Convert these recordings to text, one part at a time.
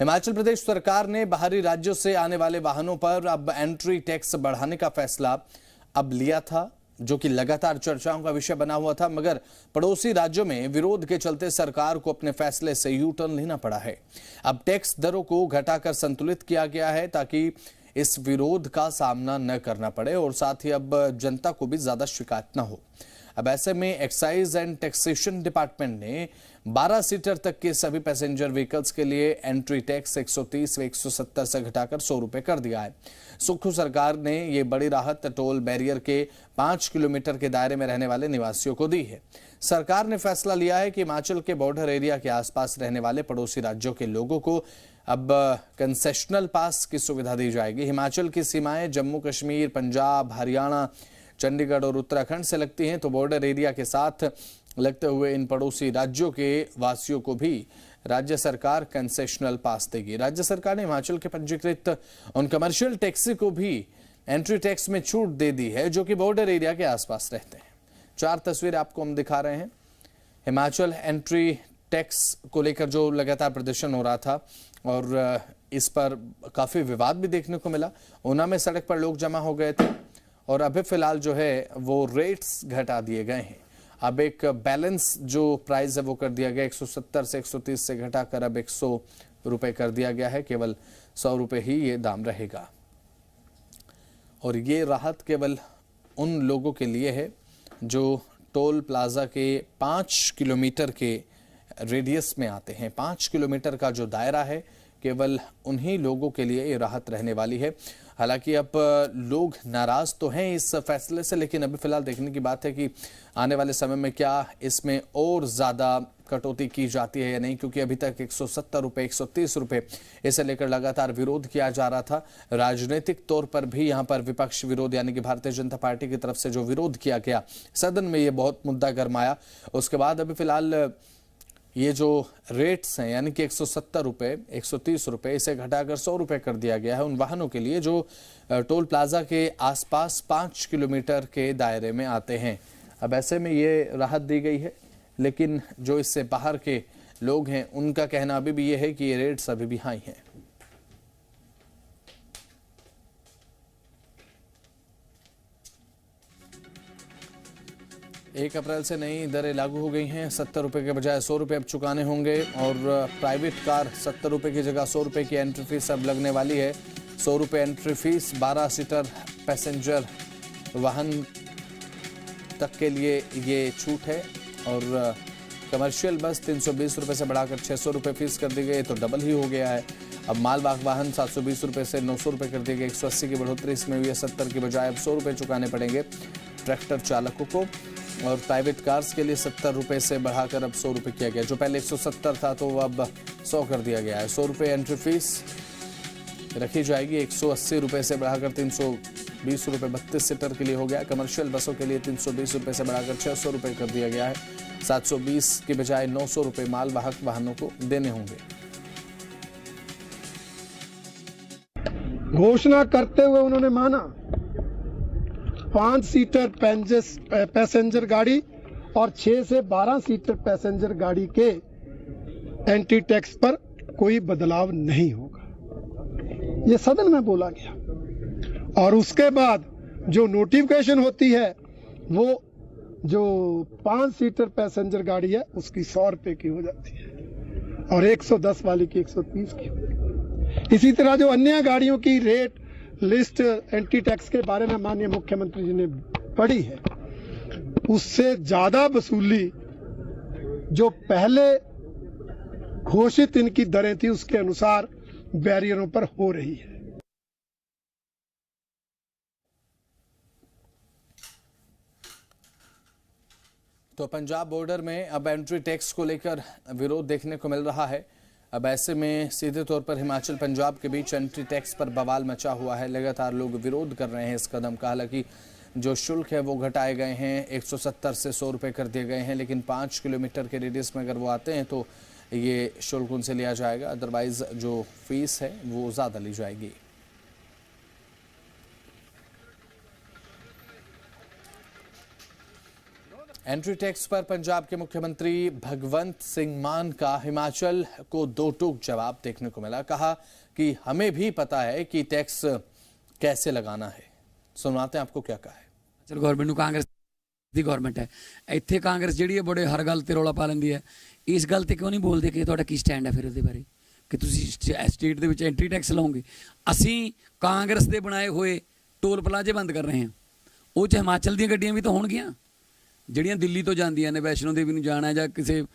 हिमाचल प्रदेश सरकार ने बाहरी राज्यों से आने वाले वाहनों पर अब एंट्री टैक्स बढ़ाने का फैसला अब लिया था, जो कि लगातार चर्चाओं का विषय बना हुआ था। मगर पड़ोसी राज्यों में विरोध के चलते सरकार को अपने फैसले से यू टर्न लेना पड़ा है। अब टैक्स दरों को घटाकर संतुलित किया गया है ताकि इस विरोध का सामना न करना पड़े और साथ ही अब जनता को भी ज्यादा शिकायत न हो। अब ऐसे में एक्साइज एंड टैक्सेशन डिपार्टमेंट ने 12 सीटर तक के सभी पैसेंजर व्हीकल्स के लिए एंट्री टैक्स 130 व 170 से घटाकर 100 रुपए कर दिया है। सुक्खू सरकार ने ये बड़ी राहत टोल बैरियर के 5 किलोमीटर के दायरे में रहने वाले निवासियों को दी है। सरकार ने फैसला लिया है कि हिमाचल के बॉर्डर एरिया के आसपास रहने वाले पड़ोसी राज्यों के लोगों को अब कंसेशनल पास की सुविधा दी जाएगी। हिमाचल की सीमाएं जम्मू कश्मीर, पंजाब, हरियाणा, चंडीगढ़ और उत्तराखंड से लगती हैं, तो बॉर्डर एरिया के साथ लगते हुए इन पड़ोसी राज्यों के वासियों को भी राज्य सरकार कंसेशनल पास देगी। राज्य सरकार ने हिमाचल के पंजीकृत उन कमर्शियल टैक्सी को भी एंट्री टैक्स में छूट दे दी है जो कि बॉर्डर एरिया के आसपास रहते हैं। 4 तस्वीरें आपको हम दिखा रहे हैं। हिमाचल एंट्री टैक्स को लेकर जो लगातार प्रदर्शन हो रहा था और इस पर काफी विवाद भी देखने को मिला। ऊना में सड़क पर लोग जमा हो गए थे और अभी फिलहाल जो है वो रेट्स घटा दिए गए हैं। अब एक बैलेंस जो प्राइस है वो कर दिया गया, 170 से 130 से घटाकर अब 100 रुपए कर दिया गया है। केवल 100 रुपए ही ये दाम रहेगा और ये राहत केवल उन लोगों के लिए है जो टोल प्लाजा के 5 किलोमीटर के रेडियस में आते हैं। 5 किलोमीटर का जो दायरा है केवल उन्हीं लोगों के लिए ये राहत रहने वाली है। हालांकि अब लोग नाराज तो हैं इस फैसले से, लेकिन अभी फिलहाल देखने की बात है कि आने वाले समय में क्या इसमें और ज्यादा कटौती की जाती है या नहीं, क्योंकि अभी तक 170 रुपए, 130 रुपए इसे लेकर लगातार विरोध किया जा रहा था। राजनीतिक तौर पर भी यहाँ पर विपक्ष विरोध यानी कि भारतीय जनता पार्टी की तरफ से जो विरोध किया गया, सदन में ये बहुत मुद्दा गरमाया। उसके बाद अभी फिलहाल ये जो रेट्स हैं यानी कि 170 रुपए, 130 रुपए, इसे घटाकर 100 रुपए कर दिया गया है उन वाहनों के लिए जो टोल प्लाजा के आसपास 5 किलोमीटर के दायरे में आते हैं। अब ऐसे में ये राहत दी गई है, लेकिन जो इससे बाहर के लोग हैं उनका कहना अभी भी ये है कि ये रेट्स अभी भी हाई हैं। एक अप्रैल से नई दरें लागू हो गई हैं। 70 रुपए के बजाय 100 रुपए अब चुकाने होंगे और प्राइवेट कार 70 रुपए की जगह 100 रुपए की एंट्री फीस अब लगने वाली है। 100 रुपए एंट्री फीस 12 सीटर पैसेंजर वाहन तक के लिए ये छूट है और कमर्शियल बस 320 रुपए से बढ़ाकर 600 रुपए फीस कर दी गई, तो डबल ही हो गया है। अब मालवाहक वाहन 720 रुपए से 900 रुपए कर दिए गए। 180 की बढ़ोतरी इसमें हुई है। 70 की बजाय अब 100 रुपए चुकाने पड़ेंगे ट्रैक्टर चालकों को और प्राइवेट कार्स के लिए 70 रुपए से बढ़ाकर अब 100 रुपए किया गया। जो पहले 170 था तो अब 100 कर दिया गया है। 100 रुपए एंट्री फीस रखी जाएगी। 180 रुपए से बढ़ाकर 320 रुपए 32 सीटर के लिए हो गया। कमर्शियल बसों के लिए 320 रुपए से बढ़ाकर 600 रुपए कर दिया गया है। 720 की बजाय 900 रुपए मालवाहक वाहनों को देने होंगे। घोषणा करते हुए उन्होंने माना 5 सीटर पैसेंजर गाड़ी और 6 से 12 सीटर पैसेंजर गाड़ी के एंट्री टैक्स पर कोई बदलाव नहीं होगा। यह सदन में बोला गया और उसके बाद जो नोटिफिकेशन होती है वो जो 5 सीटर पैसेंजर गाड़ी है उसकी 100 रुपए की हो जाती है और 110 वाली की 130 की। इसी तरह जो अन्य गाड़ियों की रेट लिस्ट एंट्री टैक्स के बारे में माननीय मुख्यमंत्री जी ने पढ़ी है, उससे ज्यादा वसूली जो पहले घोषित इनकी दरें थी उसके अनुसार बैरियरों पर हो रही है। तो पंजाब बॉर्डर में अब एंट्री टैक्स को लेकर विरोध देखने को मिल रहा है। अब ऐसे में सीधे तौर पर हिमाचल पंजाब के बीच एंट्री टैक्स पर बवाल मचा हुआ है। लगातार लोग विरोध कर रहे हैं इस कदम का। हालांकि जो शुल्क है वो घटाए गए हैं, 170 से 100 रुपए कर दिए गए हैं, लेकिन 5 किलोमीटर के रेडियस में अगर वो आते हैं तो ये शुल्क उनसे लिया जाएगा। अदरवाइज जो फीस है वो ज़्यादा ली जाएगी। एंट्री टैक्स पर पंजाब के मुख्यमंत्री भगवंत सिंह मान का हिमाचल को दो टूक जवाब देखने को मिला। कहा कि हमें भी पता है कि टैक्स कैसे लगाना है। सुनाते हैं आपको क्या कहा है। चल गवर्नमेंट ਨੂੰ ਕਾਂਗਰਸ ਦੀ ਗਵਰਨਮੈਂਟ ਹੈ, ਇੱਥੇ ਕਾਂਗਰਸ ਜਿਹੜੀ ਹੈ ਬੜੇ ਹਰ ਗੱਲ ਤੇ ਰੌਲਾ ਪਾ ਲੈਂਦੀ ਹੈ। ਇਸ ਗੱਲ ਤੇ ਕਿਉਂ ਨਹੀਂ ਬੋਲਦੇ ਕਿ ਤੁਹਾਡਾ ਕੀ ਸਟੈਂਡ ਹੈ ਫਿਰ ਉਹਦੇ ਬਾਰੇ ਕਿ ਤੁਸੀਂ ਸਟੇਟ ਦੇ ਵਿੱਚ ਐਂਟਰੀ ਟੈਕਸ ਲਾਓਗੇ। ਅਸੀਂ ਕਾਂਗਰਸ ਦੇ ਬਣਾਏ ਹੋਏ ਟੋਲ ਪਲਾਜ਼ੇ ਬੰਦ ਕਰ ਰਹੇ ਹਾਂ, ਉਹ 'ਚ ਹਿਮਾਚਲ ਦੀਆਂ ਗੱਡੀਆਂ ਵੀ ਤਾਂ ਹੋਣਗੀਆਂ ਜਿਹੜੀਆਂ ਦਿੱਲੀ ਤੋਂ ਜਾਂਦੀਆਂ ਨੇ, ਵੈਸ਼ਨੋ ਦੇਵੀ ਨੂੰ ਜਾਣਾ ਜਾਂ ਕਿਸੇ ਉਹ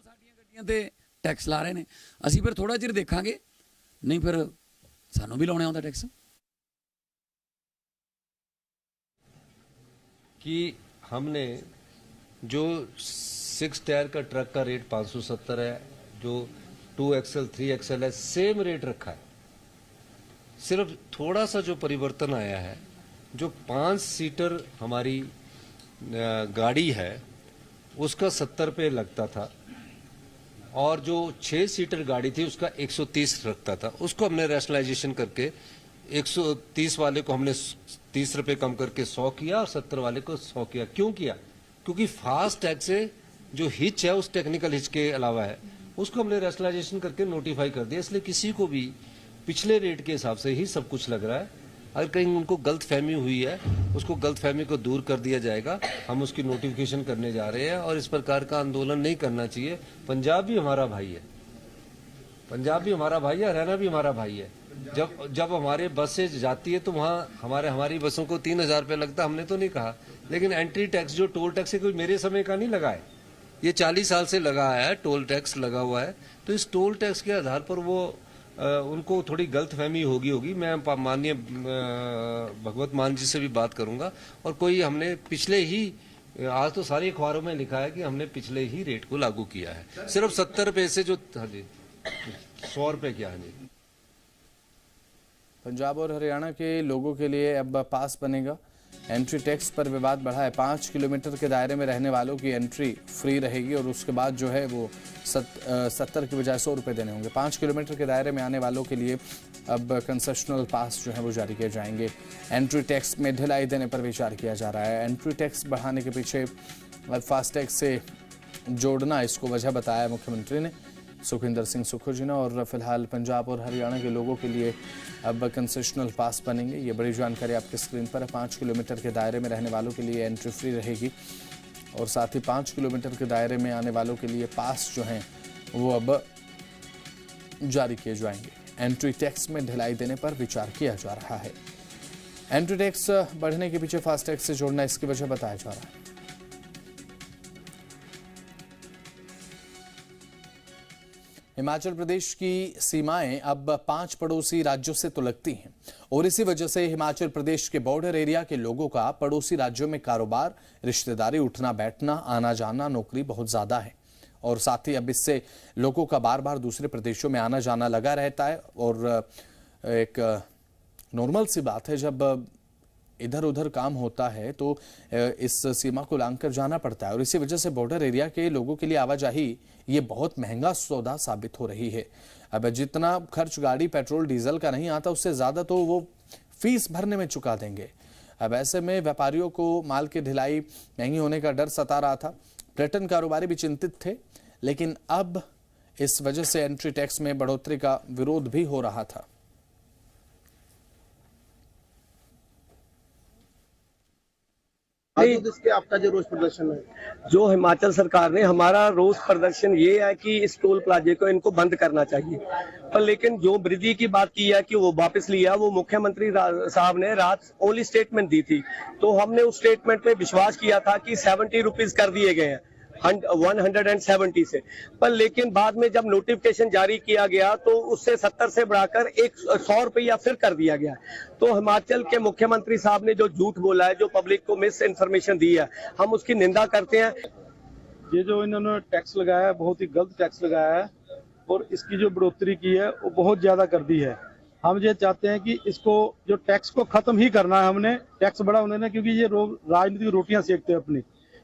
ਸਾਡੀਆਂ ਗੱਡੀਆਂ ਤੇ ਟੈਕਸ ਲਾ ਰਹੇ ਨੇ। ਅਸੀਂ ਫਿਰ ਥੋੜਾ ਚਿਰ ਦੇਖਾਂਗੇ, ਨਹੀਂ ਫਿਰ ਸਾਨੂੰ ਵੀ ਲਾਉਣਾ ਆਉਂਦਾ ਟੈਕਸ। कि हमने जो 6 टायर का ट्रक का रेट 570 है, जो 2XL 3XL है, सेम रेट रखा है। सिर्फ थोड़ा सा जो परिवर्तन आया है, जो 5 सीटर हमारी गाड़ी है उसका 70 रुपये लगता था और जो 6 सीटर गाड़ी थी उसका 130 रखता था। उसको हमने रैशनलाइजेशन करके 130 वाले को हमने 30 रुपये कम करके 100 किया और 70 वाले को 100 किया। क्यों किया? क्योंकि फास्ट टैग से जो हिच है उस टेक्निकल हिच के अलावा है, उसको हमने रैशनलाइजेशन करके नोटिफाई कर दिया। इसलिए किसी को भी पिछले रेट के हिसाब से ही सब कुछ लग रहा है। अगर कहीं उनको गलत फहमी हुई है, उसको गलत फहमी को दूर कर दिया जाएगा। हम उसकी नोटिफिकेशन करने जा रहे हैं और इस प्रकार का आंदोलन नहीं करना चाहिए। पंजाब भी हमारा भाई है, पंजाब भी हमारा भाई है, हरियाणा भी हमारा भाई है। जब हमारे बस से जाती है तो वहाँ हमारी बसों को 3000 रुपये लगता, हमने तो नहीं कहा। लेकिन एंट्री टैक्स जो टोल टैक्स है कोई मेरे समय का नहीं लगा है, ये 40 साल से लगा है, टोल टैक्स लगा हुआ है। तो इस टोल टैक्स के आधार पर वो उनको थोड़ी गलत फहमी होगी। मैं माननीय भगवत मान जी से भी बात करूंगा और कोई हमने पिछले ही आज तो सारी अखबारों में लिखा है कि हमने पिछले ही रेट को लागू किया है। सिर्फ 70 रुपये से जो 100 रुपये किया है। पंजाब और हरियाणा के लोगों के लिए अब पास बनेगा। एंट्री टैक्स पर विवाद बढ़ा है। 5 किलोमीटर के दायरे में रहने वालों की एंट्री फ्री रहेगी और उसके बाद जो है वो 70 की बजाय 100 रुपये देने होंगे। 5 किलोमीटर के दायरे में आने वालों के लिए अब कंसेशनल पास जो है वो जारी किए जाएंगे। एंट्री टैक्स में ढिलाई देने पर विचार किया जा रहा है। एंट्री टैक्स बढ़ाने के पीछे फास्टैग से जोड़ना इसको वजह बताया मुख्यमंत्री ने, सुखविंदर सिंह सुक्खू जी ने। और फिलहाल पंजाब और हरियाणा के लोगों के लिए अब कंसेशनल पास बनेंगे। ये बड़ी जानकारी आपके स्क्रीन पर है। 5 किलोमीटर के दायरे में रहने वालों के लिए एंट्री फ्री रहेगी और साथ ही 5 किलोमीटर के दायरे में आने वालों के लिए पास जो हैं वो अब जारी किए जाएंगे। एंट्री टैक्स में ढिलाई देने पर विचार किया जा रहा है। एंट्री टैक्स बढ़ने के पीछे फास्टैग से जोड़ना इसकी वजह बताया जा रहा है। हिमाचल प्रदेश की सीमाएं अब 5 पड़ोसी राज्यों से तो लगती हैं और इसी वजह से हिमाचल प्रदेश के बॉर्डर एरिया के लोगों का पड़ोसी राज्यों में कारोबार, रिश्तेदारी, उठना बैठना, आना जाना, नौकरी बहुत ज्यादा है और साथ ही अब इससे लोगों का बार बार दूसरे प्रदेशों में आना जाना लगा रहता है। और एक नॉर्मल सी बात है, जब इधर उधर काम होता है तो इस सीमा को लांघकर जाना पड़ता है और इसी वजह से बॉर्डर एरिया के लोगों के लिए आवाजाही ये बहुत महंगा सौदा साबित हो रही है। अब जितना खर्च गाड़ी पेट्रोल डीजल का नहीं आता, उससे ज्यादा तो वो फीस भरने में चुका देंगे। अब ऐसे में व्यापारियों को माल की ढिलाई महंगी होने का डर सता रहा था। पर्यटन कारोबारी भी चिंतित थे, लेकिन अब इस वजह से एंट्री टैक्स में बढ़ोतरी का विरोध भी हो रहा था। इसके आपका जो रोष प्रदर्शन है, जो हिमाचल सरकार ने, हमारा रोष प्रदर्शन ये है कि इस टोल प्लाजे को इनको बंद करना चाहिए। पर लेकिन जो वृद्धि की बात की है कि वो वापस लिया, वो मुख्यमंत्री साहब ने रात ओनली स्टेटमेंट दी थी, तो हमने उस स्टेटमेंट पे विश्वास किया था कि 70 रुपीज कर दिए गए हैं 170 से। पर लेकिन बाद में जब नोटिफिकेशन जारी किया गया तो उससे 70 से बढ़ाकर 100 रुपया फिर कर दिया गया। तो हिमाचल के मुख्यमंत्री साहब ने जो झूठ बोला है, जो पब्लिक को मिस इन्फॉर्मेशन दी है, हम उसकी निंदा करते हैं। ये जो इन्होंने टैक्स लगाया है, बहुत ही गलत टैक्स लगाया है और इसकी जो बढ़ोतरी की है वो बहुत ज्यादा कर दी है। हम ये चाहते हैं कि इसको जो टैक्स को खत्म ही करना है। हमने टैक्स बढ़ा उन्होंने, क्योंकि ये राजनीतिक रोटियां सेकते हैं अपनी।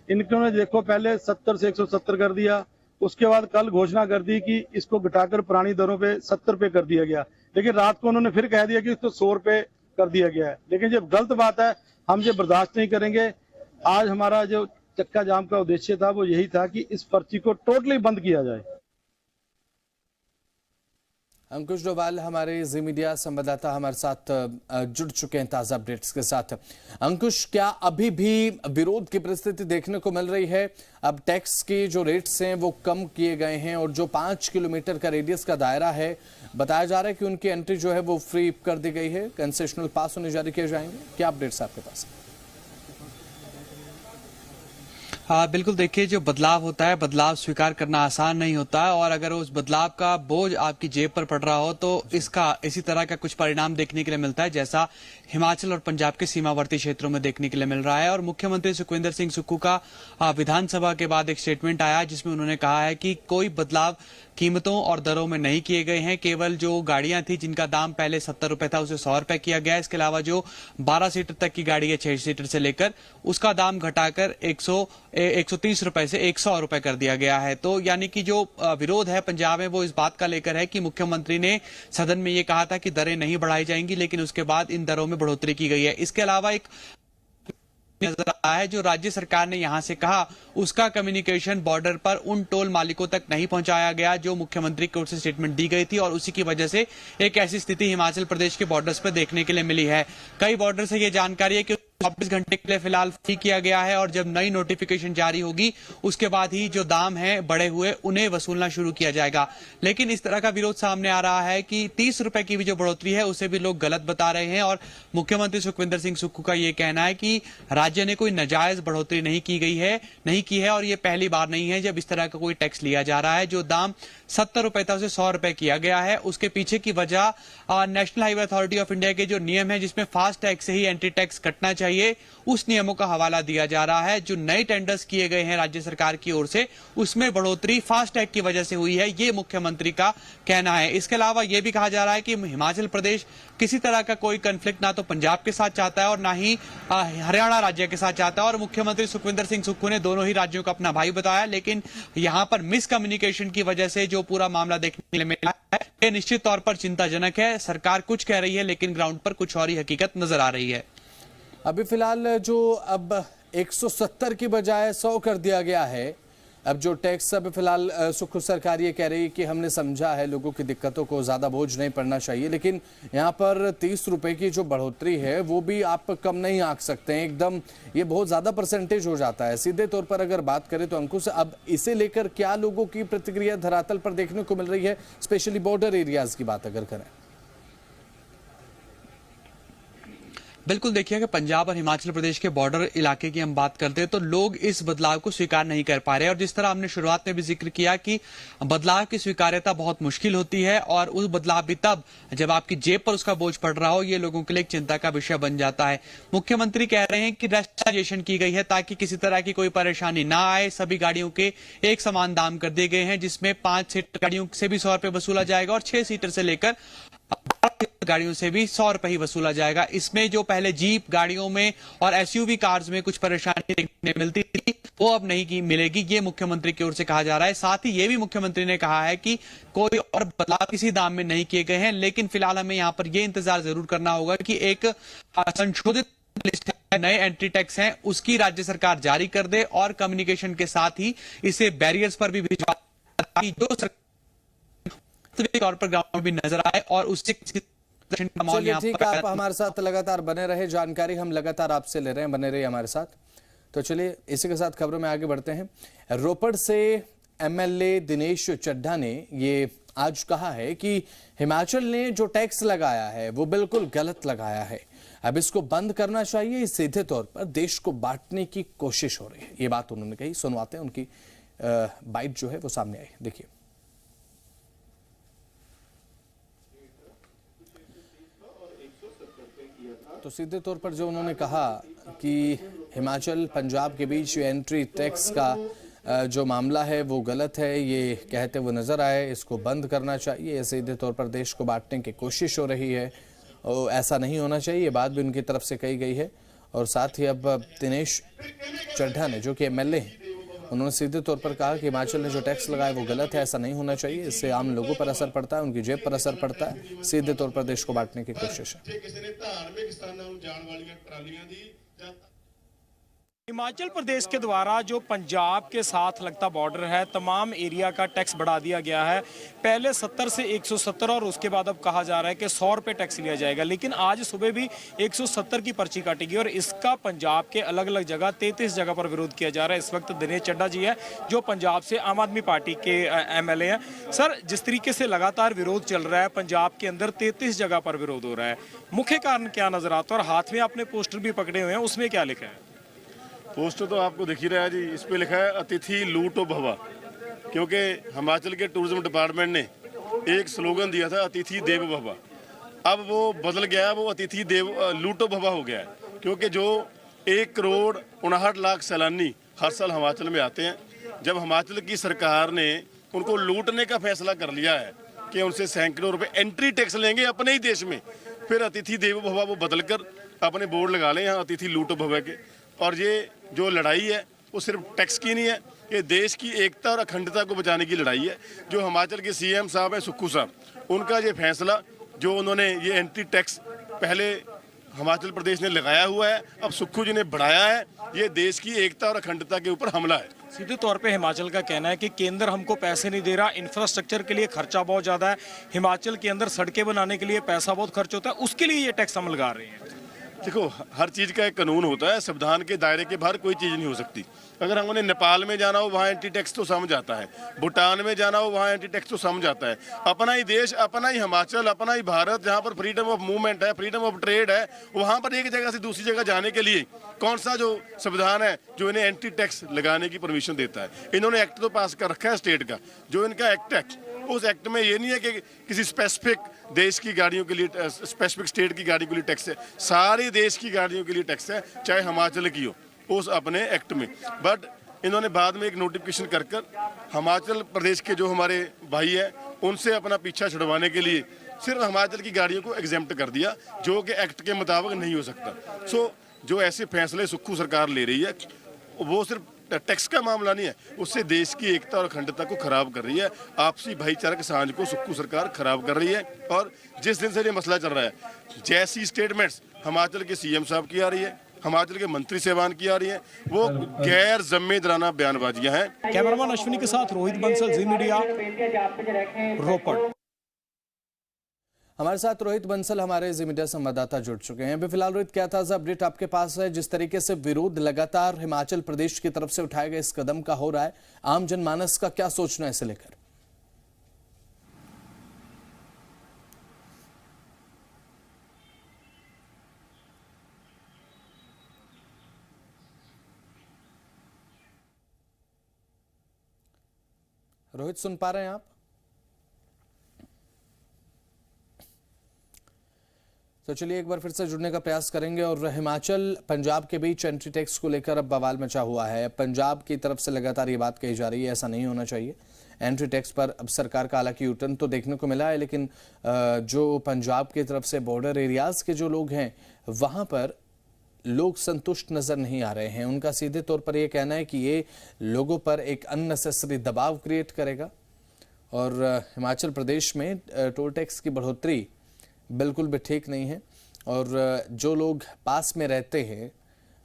इन्होंने देखो पहले 70 से 170 कर दिया, उसके बाद कल घोषणा कर दी कि इसको घटाकर पुरानी दरों पे 70 पे कर दिया गया। लेकिन रात को उन्होंने फिर कह दिया कि इसको 100 रुपए कर दिया गया है। लेकिन जब गलत बात है, हम ये बर्दाश्त नहीं करेंगे। आज हमारा जो चक्का जाम का उद्देश्य था वो यही था कि इस पर्ची को टोटली बंद किया जाए। अंकुश डोभाल हमारे जी मीडिया संवाददाता हमारे साथ जुड़ चुके हैं ताजा अपडेट्स के साथ। अंकुश, क्या अभी भी विरोध की परिस्थिति देखने को मिल रही है? अब टैक्स के जो रेट्स हैं वो कम किए गए हैं और जो 5 किलोमीटर का रेडियस का दायरा है, बताया जा रहा है कि उनकी एंट्री जो है वो फ्री कर दी गई है, कंसेशनल पास उन्हें जारी किए जाएंगे। क्या अपडेट्स आपके पास? हाँ बिल्कुल, देखिए जो बदलाव होता है, बदलाव स्वीकार करना आसान नहीं होता है और अगर उस बदलाव का बोझ आपकी जेब पर पड़ रहा हो तो इसका इसी तरह का कुछ परिणाम देखने के लिए मिलता है जैसा हिमाचल और पंजाब के सीमावर्ती क्षेत्रों में देखने के लिए मिल रहा है। और मुख्यमंत्री सुखविंदर सिंह सुक्खू का विधानसभा के बाद एक स्टेटमेंट आया जिसमें उन्होंने कहा है कि कोई बदलाव कीमतों और दरों में नहीं किए गए हैं। केवल जो गाड़ियां थी जिनका दाम पहले 70 रुपए था उसे 100 रुपए किया गया। इसके अलावा जो 12 सीटर तक की गाड़ी है 6 सीटर से लेकर उसका दाम घटाकर 130 रुपए से 100 रुपए कर दिया गया है। तो यानी कि जो विरोध है पंजाब में वो इस बात का लेकर है कि मुख्यमंत्री ने सदन में ये कहा था कि दरें नहीं बढ़ाई जाएंगी, लेकिन उसके बाद इन दरों में बढ़ोतरी की गई है। इसके अलावा एक नजर आया है जो राज्य सरकार ने यहां से कहा उसका कम्युनिकेशन बॉर्डर पर उन टोल मालिकों तक नहीं पहुंचाया गया जो मुख्यमंत्री की ओर से स्टेटमेंट दी गई थी और उसी की वजह से एक ऐसी स्थिति हिमाचल प्रदेश के बॉर्डर्स पर देखने के लिए मिली है। कई बॉर्डर से यह जानकारी है कि 24 घंटे के लिए फिलहाल फ्री किया गया है और जब नई नोटिफिकेशन जारी होगी उसके बाद ही जो दाम है बढ़े हुए उन्हें वसूलना शुरू किया जाएगा। लेकिन इस तरह का विरोध सामने आ रहा है कि 30 रुपए की भी जो बढ़ोतरी है उसे भी लोग गलत बता रहे हैं और मुख्यमंत्री सुखविंदर सिंह सुक्खू का यह कहना है कि राज्य ने कोई नाजायज बढ़ोतरी नहीं की है और ये पहली बार नहीं है जब इस तरह का कोई टैक्स लिया जा रहा है। जो दाम 70 रुपए था उसे 100 रुपए किया गया है। उसके पीछे की वजह national highway authority of India के जो नियम है जिसमें फास्ट टैग से ही एंट्री टैक्स कटना चाहिए उस नियमों का हवाला दिया जा रहा है। जो नए टेंडर्स किए गए हैं राज्य सरकार की ओर से उसमें बढ़ोतरी फास्ट टैग की वजह से हुई है, ये मुख्यमंत्री का कहना है। इसके अलावा यह भी कहा जा रहा है कि हिमाचल प्रदेश किसी तरह का कोई कन्फ्लिक्ट ना तो पंजाब के साथ चाहता है और ना ही हरियाणा राज्य के साथ चाहता है और मुख्यमंत्री सुखविंदर सिंह सुक्खू ने दोनों ही राज्यों को अपना भाई बताया। लेकिन यहां पर मिसकम्युनिकेशन की वजह से जो पूरा मामला देखने के लिए मिला है ये निश्चित तौर पर चिंताजनक है। सरकार कुछ कह रही है लेकिन ग्राउंड पर कुछ और ही हकीकत नजर आ रही है। अभी फिलहाल जो अब 170 की बजाय 100 कर दिया गया है, अब जो टैक्स अभी फिलहाल सुक्खू सरकार ये कह रही है कि हमने समझा है लोगों की दिक्कतों को, ज्यादा बोझ नहीं पड़ना चाहिए, लेकिन यहाँ पर 30 रुपए की जो बढ़ोतरी है वो भी आप कम नहीं आंक सकते हैं एकदम, ये बहुत ज्यादा परसेंटेज हो जाता है। सीधे तौर पर अगर बात करें तो अंकुश, अब इसे लेकर क्या लोगों की प्रतिक्रिया धरातल पर देखने को मिल रही है, स्पेशली बॉर्डर एरियाज की बात अगर करें? बिल्कुल, देखिए कि पंजाब और हिमाचल प्रदेश के बॉर्डर इलाके की हम बात करते हैं तो लोग इस बदलाव को स्वीकार नहीं कर पा रहे और जिस तरह हमने शुरुआत में भी जिक्र किया कि बदलाव की स्वीकार्यता बहुत मुश्किल होती है और उस बदलाव भी तब जब आपकी जेब पर उसका बोझ पड़ रहा हो, ये लोगों के लिए एक चिंता का विषय बन जाता है। मुख्यमंत्री कह रहे हैं कि रजिस्ट्रेशन की गई है ताकि किसी तरह की कोई परेशानी ना आए। सभी गाड़ियों के एक समान दाम कर दिए गए हैं जिसमें 5 सीटर गाड़ियों से भी 100 रुपए वसूला जाएगा और 6 सीटर से लेकर गाड़ियों से भी 100 रुपए ही वसूला जाएगा। इसमें जो पहले जीप गाड़ियों में और एसयूवी कार्स में कुछ परेशानी देखने मिलती थी वो अब नहीं की मिलेगी, ये मुख्यमंत्री की ओर से कहा जा रहा है। साथ ही ये भी मुख्यमंत्री ने कहा है कि कोई और बदलाव किसी दाम में नहीं किए गए हैं, लेकिन फिलहाल हमें यहाँ पर यह इंतजार जरूर करना होगा कि एक संशोधित लिस्ट नए एंट्री टैक्स हैं उसकी राज्य सरकार जारी कर दे और कम्युनिकेशन के साथ ही इसे बैरियर्स पर भी भिजवा जो तौर पर ग्राउंड भी नजर आए और उससे चलिए ठीक है, आप हमारे साथ लगातार बने रहे, जानकारी हम लगातार आपसे ले रहे हैं, बने रहिए हमारे साथ। तो चलिए इसी के साथ खबरों में आगे बढ़ते हैं। रोपड़ से एमएलए दिनेश चड्ढा ने ये आज कहा है कि हिमाचल ने जो टैक्स लगाया है वो बिल्कुल गलत लगाया है, अब इसको बंद करना चाहिए, सीधे तौर पर देश को बांटने की कोशिश हो रही है, ये बात उन्होंने कही। सुनवाते हैं, उनकी बाइट जो है वो सामने आई, देखिए। तो सीधे तौर पर जो उन्होंने कहा कि हिमाचल पंजाब के बीच एंट्री टैक्स का जो मामला है वो गलत है, ये कहते हुए नजर आए, इसको बंद करना चाहिए, सीधे तौर पर देश को बांटने की कोशिश हो रही है और ऐसा नहीं होना चाहिए, ये बात भी उनकी तरफ से कही गई है। और साथ ही अब दिनेश चड्ढा ने, जो कि एमएलए हैं, उन्होंने सीधे तौर पर कहा कि हिमाचल ने जो टैक्स लगाया वो गलत है, ऐसा नहीं होना चाहिए। इससे आम लोगों पर असर पड़ता है, उनकी जेब पर असर पड़ता है। सीधे तौर पर देश को बांटने की कोशिश है। हिमाचल प्रदेश के द्वारा जो पंजाब के साथ लगता बॉर्डर है, तमाम एरिया का टैक्स बढ़ा दिया गया है। पहले 70 से 170 और उसके बाद अब कहा जा रहा है कि 100 रुपये टैक्स लिया जाएगा। लेकिन आज सुबह भी 170 की पर्ची काटी गई और इसका पंजाब के अलग अलग जगह 33 जगह पर विरोध किया जा रहा है। इस वक्त दिनेश चड्ढा जी है जो पंजाब से आम आदमी पार्टी के MLA हैं। सर, जिस तरीके से लगातार विरोध चल रहा है, पंजाब के अंदर 33 जगह पर विरोध हो रहा है, मुख्य कारण क्या नजर आता है? और हाथ में आपने पोस्टर भी पकड़े हुए हैं, उसमें क्या लिखा है? पोस्टर तो आपको दिख ही रहा है जी। इस पे लिखा है अतिथि लूटो भवा, क्योंकि हिमाचल के टूरिज्म डिपार्टमेंट ने एक स्लोगन दिया था अतिथि देव भवा। अब वो बदल गया, वो अतिथि देव लूटो भवा हो गया है, क्योंकि जो 1,59,00,000 सैलानी हर साल हिमाचल में आते हैं, जब हिमाचल की सरकार ने उनको लूटने का फैसला कर लिया है कि उनसे सैकड़ों रुपए एंट्री टैक्स लेंगे अपने ही देश में, फिर अतिथि देव भवा वो बदल कर अपने बोर्ड लगा लें यहाँ अतिथि लूटो भवा के। और ये जो लड़ाई है वो सिर्फ टैक्स की नहीं है, ये देश की एकता और अखंडता को बचाने की लड़ाई है। जो हिमाचल के CM साहब हैं सुक्खू साहब, उनका ये फैसला जो उन्होंने ये एंट्री टैक्स पहले हिमाचल प्रदेश ने लगाया हुआ है, अब सुक्खू जी ने बढ़ाया है, ये देश की एकता और अखंडता के ऊपर हमला है। सीधे तौर पे हिमाचल का कहना है कि केंद्र हमको पैसे नहीं दे रहा, इंफ्रास्ट्रक्चर के लिए खर्चा बहुत ज़्यादा है, हिमाचल के अंदर सड़कें बनाने के लिए पैसा बहुत खर्च होता है, उसके लिए ये टैक्स हम लगा रहे हैं। देखो, हर चीज़ का एक कानून होता है, संविधान के दायरे के बाहर कोई चीज़ नहीं हो सकती। अगर हमने नेपाल में जाना हो वहाँ एंटी टैक्स तो समझ आता है, भूटान में जाना हो वहाँ एंटी टैक्स तो समझ आता है। अपना ही देश, अपना ही हिमाचल, अपना ही भारत, जहाँ पर फ्रीडम ऑफ मूवमेंट है, फ्रीडम ऑफ ट्रेड है, वहाँ पर एक जगह से दूसरी जगह जाने के लिए कौन सा जो संविधान है जो इन्हें एंटी टैक्स लगाने की परमिशन देता है? इन्होंने एक्ट तो पास कर रखा है स्टेट का, जो इनका एक्ट है उस एक्ट में ये नहीं है कि किसी स्पेसिफिक देश की गाड़ियों के लिए, स्पेसिफिक स्टेट की गाड़ी के लिए टैक्स है, सारी देश की गाड़ियों के लिए टैक्स है, चाहे हिमाचल की हो, उस अपने एक्ट में। बट इन्होंने बाद में एक नोटिफिकेशन कर हिमाचल प्रदेश के जो हमारे भाई हैं उनसे अपना पीछा छुड़वाने के लिए सिर्फ हिमाचल की गाड़ियों को एग्जेम्प्ट कर दिया, जो कि एक्ट के मुताबिक नहीं हो सकता। सो जो ऐसे फैसले सुक्खू सरकार ले रही है वो सिर्फ टैक्स का मामला नहीं है, उससे देश की एकता और अखंडता को खराब कर रही है, आपसी भाईचारक साझ को सुक्खू सरकार खराब कर रही है। और जिस दिन से ये मसला चल रहा है, जैसी स्टेटमेंट्स हिमाचल के CM साहब की आ रही है, हिमाचल के मंत्री साहबान की आ रही है, वो गैर जिम्मेदाराना बयानबाजियां हैं। कैमरामैन अश्विनी के साथ रोहित बंसल, जी मीडिया, रोपड़। हमारे साथ रोहित बंसल हमारे जी मीडिया संवाददाता जुड़ चुके हैं। अभी फिलहाल रोहित, क्या ताजा अपडेट आपके पास है? जिस तरीके से विरोध लगातार हिमाचल प्रदेश की तरफ से उठाए गए इस कदम का हो रहा है, आम जनमानस का क्या सोचना है इसे लेकर? रोहित, सुन पा रहे हैं आप? तो चलिए एक बार फिर से जुड़ने का प्रयास करेंगे। और हिमाचल पंजाब के बीच एंट्री टैक्स को लेकर अब बवाल मचा हुआ है। पंजाब की तरफ से लगातार ये बात कही जा रही है ऐसा नहीं होना चाहिए। एंट्री टैक्स पर अब सरकार का हालांकि यूटर्न तो देखने को मिला है, लेकिन जो पंजाब की तरफ से बॉर्डर एरियाज के जो लोग हैं वहां पर लोग संतुष्ट नजर नहीं आ रहे हैं। उनका सीधे तौर पर यह कहना है कि ये लोगों पर एक अननेसेसरी दबाव क्रिएट करेगा। और हिमाचल प्रदेश में टोल टैक्स की बढ़ोतरी बिल्कुल भी ठीक नहीं है। और जो लोग पास में रहते हैं,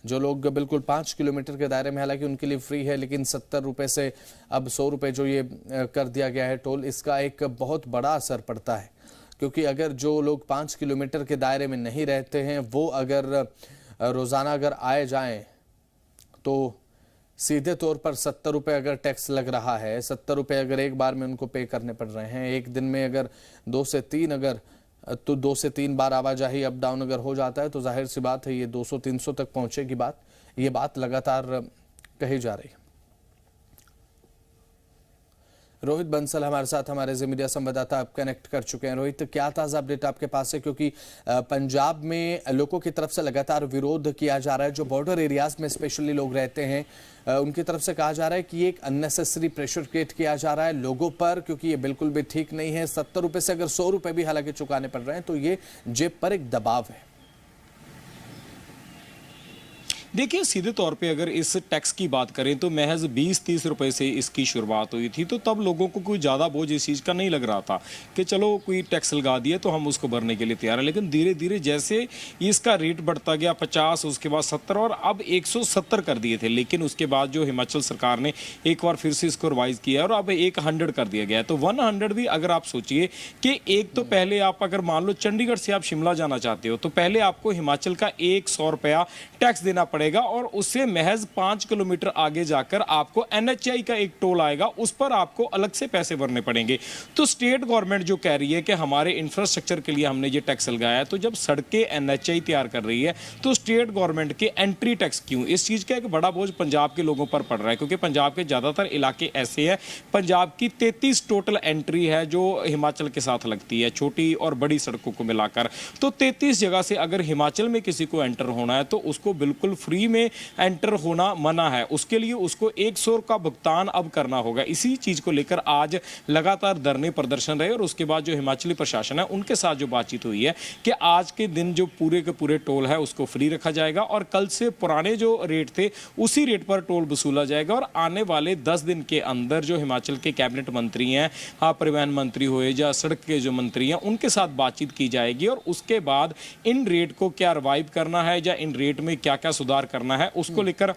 जो लोग बिल्कुल 5 किलोमीटर के दायरे में, हालांकि उनके लिए फ्री है, लेकिन 70 रुपये से अब 100 रुपये जो ये कर दिया गया है टोल, इसका एक बहुत बड़ा असर पड़ता है। क्योंकि अगर जो लोग 5 किलोमीटर के दायरे में नहीं रहते हैं वो अगर रोज़ाना अगर आए जाएं तो सीधे तौर पर 70 रुपये अगर टैक्स लग रहा है, 70 रुपये अगर एक बार में उनको पे करने पड़ रहे हैं, एक दिन में अगर 2 से 3 बार आवाजाही अप डाउन अगर हो जाता है तो जाहिर सी बात है ये 200-300 तक पहुंचेगी बात। ये बात लगातार कही जा रही है। रोहित बंसल हमारे साथ, हमारे जी मीडिया संवाददाता आप कनेक्ट कर चुके हैं। रोहित, क्या ताज़ा अपडेट आपके पास है? क्योंकि पंजाब में लोगों की तरफ से लगातार विरोध किया जा रहा है। जो बॉर्डर एरियाज में स्पेशली लोग रहते हैं उनकी तरफ से कहा जा रहा है कि एक अननेसेसरी प्रेशर क्रिएट किया जा रहा है लोगों पर, क्योंकि ये बिल्कुल भी ठीक नहीं है। 70 रुपये से अगर 100 रुपये भी हालांकि चुकाने पड़ रहे हैं तो ये जेब पर एक दबाव है। देखिए सीधे तौर पे अगर इस टैक्स की बात करें तो महज 20-30 रुपए से इसकी शुरुआत हुई थी, तो तब लोगों को कोई ज़्यादा बोझ इस चीज़ का नहीं लग रहा था कि चलो कोई टैक्स लगा दिए तो हम उसको भरने के लिए तैयार है। लेकिन धीरे धीरे जैसे इसका रेट बढ़ता गया 50, उसके बाद 70 और अब 170 कर दिए थे, लेकिन उसके बाद जो हिमाचल सरकार ने एक बार फिर से इसको रिवाइज किया और अब 100 कर दिया गया। तो 100 भी अगर आप सोचिए कि एक तो पहले आप अगर मान लो चंडीगढ़ से आप शिमला जाना चाहते हो तो पहले आपको हिमाचल का 100 रुपया टैक्स देना पड़ेगा और उससे महज 5 किलोमीटर आगे जाकर आपको NHI का एक टोल आएगा, उस पर आपको अलग से पैसे भरने पड़ेंगे। तो स्टेट गवर्नमेंट जो कह रही है कि हमारे इंफ्रास्ट्रक्चर के लिए हमने ये टैक्स लगाया है, तो जब सड़कें NHI तैयार कर रही है तो स्टेट गवर्नमेंट के एंट्री टैक्स क्यों? इस चीज का एक बड़ा बोझ पंजाब के लोगों पर पड़ रहा है, क्योंकि पंजाब के ज्यादातर इलाके ऐसे हैं, पंजाब की 33 टोटल एंट्री है जो हिमाचल के साथ लगती है, छोटी और बड़ी सड़कों को मिलाकर। तो 33 जगह से अगर हिमाचल में किसी को एंटर होना है तो उसको बिल्कुल फ्री में एंटर होना मना है, उसके लिए उसको 100 का भुगतान अब करना होगा। इसी चीज को लेकर आज लगातार धरने प्रदर्शन रहे और उसके बाद जो हिमाचली प्रशासन है उनके साथ जो बातचीत हुई है कि आज के दिन जो पूरे के पूरे टोल है उसको फ्री रखा जाएगा और कल से पुराने जो रेट थे उसी रेट पर टोल वसूला जाएगा। और आने वाले 10 दिन के अंदर जो हिमाचल के कैबिनेट मंत्री हैं, परिवहन मंत्री हुए या सड़क के जो मंत्री हैं, उनके साथ बातचीत की जाएगी और उसके बाद इन रेट को क्या रिवाइव करना है या इन रेट में क्या क्या सुधार करना है उसको लेकर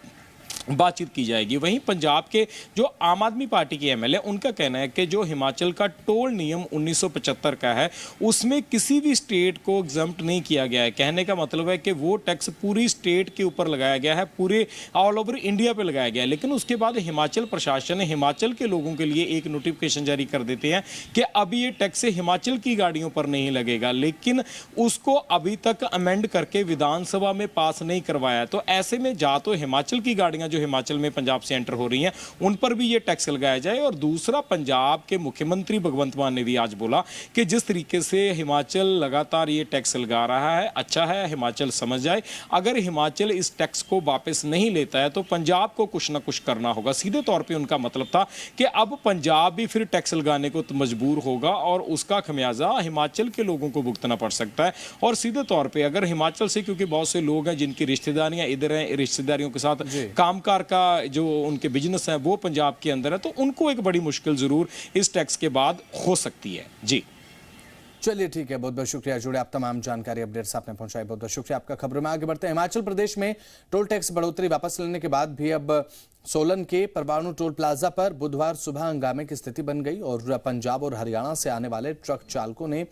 बातचीत की जाएगी। वहीं पंजाब के जो आम आदमी पार्टी के एमएलए, उनका कहना है कि जो हिमाचल का टोल नियम 1975 का है उसमें किसी भी स्टेट को एग्जम्प्ट नहीं किया गया है। कहने का मतलब है कि वो टैक्स पूरी स्टेट के ऊपर लगाया गया है, पूरे ऑल ओवर इंडिया पे लगाया गया है। लेकिन उसके बाद हिमाचल प्रशासन ने हिमाचल के लोगों के लिए एक नोटिफिकेशन जारी कर देते हैं कि अभी ये टैक्स हिमाचल की गाड़ियों पर नहीं लगेगा, लेकिन उसको अभी तक अमेंड करके विधानसभा में पास नहीं करवाया। तो ऐसे में जा तो हिमाचल की गाड़ियां जो हिमाचल में पंजाब से एंटर हो रही हैं उन पर भी ये टैक्स लगाया जाए। और दूसरा, पंजाब के मुख्यमंत्री भगवंत मान ने भी आज बोला कि जिस तरीके से हिमाचल लगातार ये टैक्स लगा रहा है, अच्छा है, हिमाचल समझ जाए, अगर हिमाचल इस टैक्स को वापस नहीं लेता है तो पंजाब को कुछ ना कुछ करना होगा। सीधे तौर पे उनका मतलब था कि अब पंजाब भी फिर टैक्स लगाने को तो मजबूर होगा और उसका खमियाजा हिमाचल के लोगों को भुगतना पड़ सकता है। और सीधे तौर पे अगर हिमाचल से, क्योंकि बहुत से लोग हैं जिनकी रिश्तेदारियां इधर हैं, रिश्तेदारियों के साथ कामकार का जो उनके बिजनेस है वो पंजाब के अंदर है, तो उनको एक बड़ी मुश्किल जरूर इस टैक्स के बाद हो सकती है। जी चलिए ठीक है, बहुत बहुत शुक्रिया जुड़े आप तमाम जानकारी अपडेट्स आपने पहुंचाई, बहुत बहुत शुक्रिया आपका। खबरों में आगे बढ़ते हैं। हिमाचल प्रदेश में टोल टैक्स बढ़ोतरी वापस लेने के बाद भी अब सोलन के परवाणु टोल प्लाजा पर बुधवार सुबह हंगामे की स्थिति बन गई और पंजाब और हरियाणा से आने वाले ट्रक चालकों ने,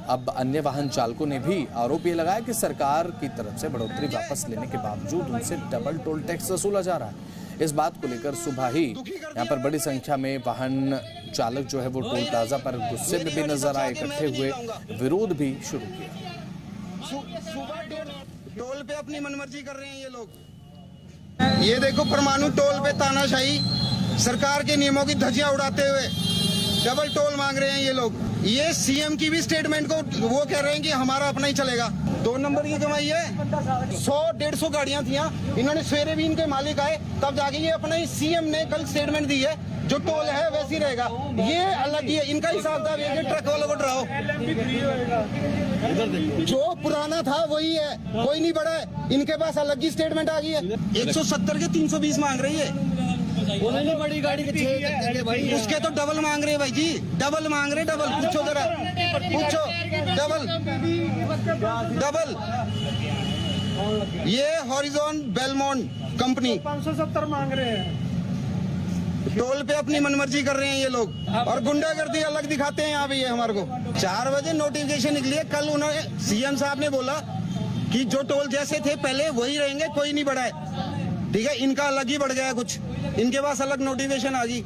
अब अन्य वाहन चालकों ने भी आरोप ये लगाया कि सरकार की तरफ से बढ़ोतरी वापस लेने के बावजूद उनसे डबल टोल टैक्स वसूला जा रहा है। इस बात को लेकर सुबह ही यहाँ पर बड़ी संख्या में वाहन चालक जो है वो टोल प्लाजा पर गुस्से में भी नजर आए, इकट्ठे हुए विरोध भी शुरू किया। टोल पे अपनी मनमर्जी कर रहे हैं ये लोग। ये देखो परमाणु टोल पे तानाशाही, सरकार के नियमों की धज्जियां उड़ाते हुए डबल टोल मांग रहे हैं ये लोग। ये सीएम की भी स्टेटमेंट को वो कह रहे हैं कि हमारा अपना ही चलेगा। 2 नंबर की कमाई है। 100-150 गाड़ियां थी, इन्होंने सवेरे भी इनके मालिक आए तब जाके ये अपना ही सीएम ने कल स्टेटमेंट दी है, जो टोल है वैसे ही रहेगा। ये अलग ही है, इनका हिसाब था ये ट्रक वालों को डराओ। जो पुराना था वही है, कोई नहीं बढ़ा है, इनके पास अलग ही स्टेटमेंट आ गई है। 170 के 320 मांग रही है, बड़ी गाड़ी के भाई उसके तो डबल मांग रहे भाई जी, डबल मांग रहे, डबल। पूछो जरा, पूछो, डबल। ये हॉरिजॉन बेलमोंट कंपनी 570 मांग रहे हैं। टोल पे अपनी मनमर्जी कर रहे हैं ये लोग और गुंडागर्दी अलग दिखाते हैं यहाँ पे। ये हमारे को 4 बजे नोटिफिकेशन निकली है। कल उन्होंने सीएम साहब ने बोला कि जो टोल जैसे थे पहले वही रहेंगे, कोई नहीं बढ़ा है। ठीक है, इनका अलग ही बढ़ गया कुछ, इनके पास अलग नोटिफिकेशन आ गई।